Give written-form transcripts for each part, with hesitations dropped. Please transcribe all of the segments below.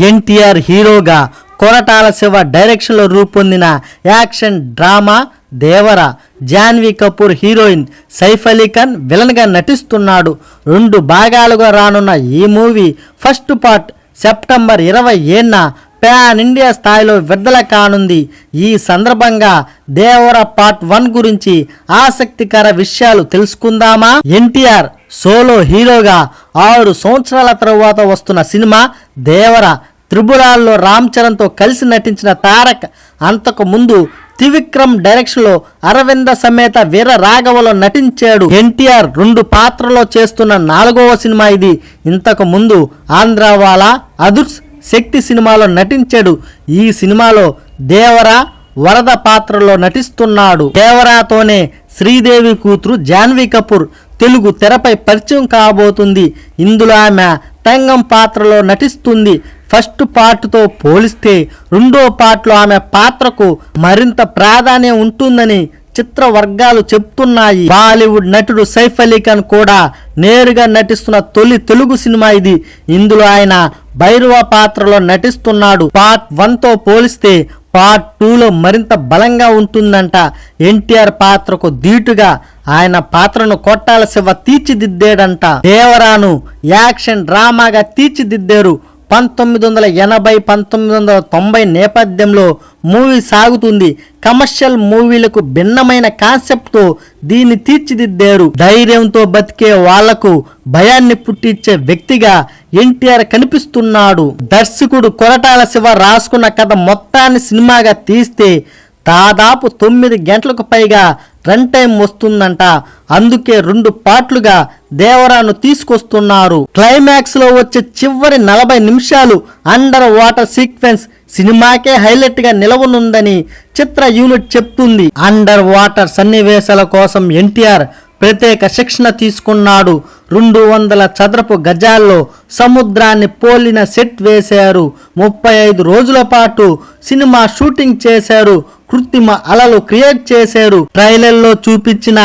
ఎన్టీఆర్ హీరోగా కొరటాల శివ డైరెక్షన్లో రూపొందిన action drama Devara. Janhvi Kapoor heroine, Saif Ali Khan విలన్గా నటిస్తున్నాడు. 2 భాగాలుగా రానున్న ఈ మూవీ ఫస్ట్ పార్ట్ సెప్టెంబర్ 20న పాన్ ఇండియా స్థాయిలో విడుదల కానుంది. ఈ సందర్భంగా దేవర పార్ట్ 1 గురించి ఆసక్తికర విషయాలు తెలుసుకుందామా? ఎన్టీఆర్ సోలో హీరోగా 6 సంవత్సరాల తరువాత వస్తున్న సినిమా దేవర. త్రిబులాల్లో రామ్ చరణ్తో కలిసి నటించిన తారక్ అంతకు ముందు త్రివిక్రమ్ డైరెక్షన్లో అరవింద సమేత వీర రాఘవలో నటించాడు. ఎన్టీఆర్ 2 పాత్రలో చేస్తున్న 4వ సినిమా ఇది. ఇంతకు ముందు ఆంధ్రావాలా, అదుర్స్, శక్తి సినిమాలో నటించాడు. ఈ సినిమాలో దేవర వరద పాత్రలో నటిస్తున్నాడు. దేవరాతోనే శ్రీదేవి కూతురు జాన్వీ కపూర్ తెలుగు తెరపై పరిచయం కాబోతుంది. ఇందులో ఆమె తంగం పాత్రలో నటిస్తుంది. ఫస్ట్ పార్ట్తో పోలిస్తే 2వ పార్ట్లో ఆమె పాత్రకు మరింత ప్రాధాన్యం ఉంటుందని చిత్ర వర్గాలు చెప్తున్నాయి. బాలీవుడ్ నటుడు సైఫ్ అలీ ఖాన్ కూడా నేరుగా నటిస్తున్న తొలి తెలుగు సినిమా ఇది. ఇందులో ఆయన భైరవ పాత్రలో నటిస్తున్నాడు. పార్ట్ 1తో పోలిస్తే పార్ట్ 2లో మరింత బలంగా ఉంటుందంట. ఎన్టీఆర్ పాత్రకు ధీటుగా ఆయన పాత్రను కొట్టాల శివ తీర్చిదిద్దాడంట. దేవరాను యాక్షన్ డ్రామాగా తీర్చిదిద్దారు. 1980-1990 నేపథ్యంలో మూవీ సాగుతుంది. కమర్షియల్ మూవీలకు భిన్నమైన కాన్సెప్ట్తో దీన్ని తీర్చిదిద్దారు. ధైర్యంతో బతికే వాళ్లకు భయాన్ని పుట్టించే వ్యక్తిగా ఎన్టీఆర్ కనిపిస్తున్నాడు. దర్శకుడు కొరటాల శివ రాసుకున్న కథ మొత్తాన్ని సినిమాగా తీస్తే దాదాపు 9 గంటలకు పైగా రన్ టైం వస్తుందంట. అందుకే 2 పార్ట్లుగా దేవరాను తీసుకొస్తున్నారు. క్లైమాక్స్ లో వచ్చే చివరి 40 నిమిషాలు అండర్ వాటర్ సీక్వెన్స్ సినిమాకే హైలైట్ గా నిలవనుందని చిత్ర యూనిట్ చెప్తుంది. అండర్ వాటర్ సన్నివేశాల కోసం ఎన్టీఆర్ ప్రత్యేక శిక్షణ తీసుకున్నాడు. 200 చదరపు గజాల్లో సముద్రాన్ని పోలిన సెట్ వేశారు. 35 రోజుల పాటు సినిమా షూటింగ్ చేశారు. కృత్రిమ అలలు క్రియేట్ చేశారు. ట్రైలర్లో చూపించిన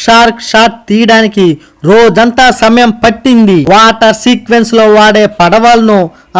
షార్క్ షాట్ తీయడానికి రోజంతా సమయం పట్టింది. వాటర్ సీక్వెన్స్ లో వాడే పడవలను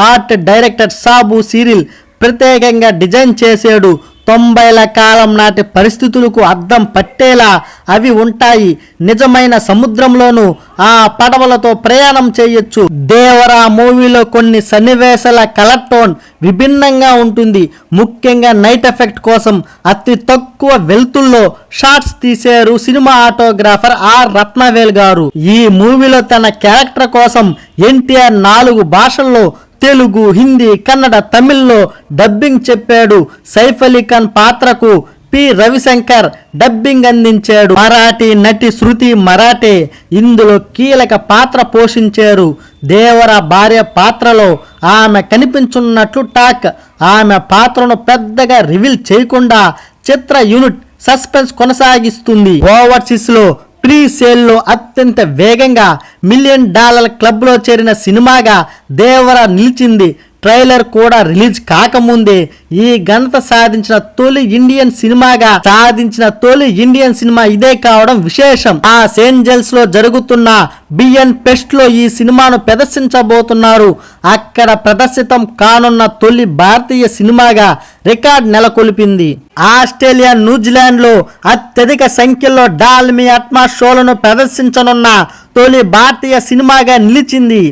ఆర్ట్ డైరెక్టర్ సాబు సిరిల్ ప్రత్యేకంగా డిజైన్ చేశాడు. 90ల కాలం నాటి పరిస్థితులకు అద్దం పట్టేలా అవి ఉంటాయి. నిజమైన సముద్రంలోనూ ఆ పడవలతో ప్రయాణం చేయొచ్చు. దేవరా మూవీలో కొన్ని సన్నివేశాల కలర్ టోన్ విభిన్నంగా ఉంటుంది. ముఖ్యంగా నైట్ ఎఫెక్ట్ కోసం అతి తక్కువ వెలుతుల్లో షాట్స్ తీశారు సినిమా ఆటోగ్రాఫర్ ఆర్ రత్నవేల్ గారు. ఈ మూవీలో తన క్యారెక్టర్ కోసం ఎన్టీఆర్ 4 భాషల్లో తెలుగు, హిందీ, కన్నడ, తమిళ్లో డబ్బింగ్ చెప్పాడు. సైఫ్ అలీ ఖాన్ పాత్రకు పి రవిశంకర్ డబ్బింగ్ అందించాడు. మరాఠీ నటి శృతి మరాఠే ఇందులో కీలక పాత్ర పోషించారు. దేవర భార్య పాత్రలో ఆమె కనిపించున్నట్లు టాక్. ఆమె పాత్రను పెద్దగా రివీల్ చేయకుండా చిత్ర యూనిట్ సస్పెన్స్ కొనసాగిస్తుంది. ఓవర్సీస్ లో ప్రీ సేల్లో అత్యంత వేగంగా $1 మిలియన్ క్లబ్లో చేరిన సినిమాగా దేవర నిలిచింది. ట్రైలర్ కూడా రిలీజ్ కాకముందే ఈ ఘనత సాధించిన తొలి ఇండియన్ సినిమా ఇదే కావడం విశేషం. లాస్ ఏంజల్స్ లో జరుగుతున్న బిఎన్ ఫెస్ట్ లో ఈ సినిమాను ప్రదర్శించబోతున్నారు. అక్కడ ప్రదర్శితం కానున్న తొలి భారతీయ సినిమాగా రికార్డ్ నెలకొల్పింది. ఆస్ట్రేలియా, న్యూజిలాండ్ లో అత్యధిక సంఖ్యలో డాల్మీ అట్మాస్ షోలను ప్రదర్శించనున్న తొలి భారతీయ సినిమాగా నిలిచింది.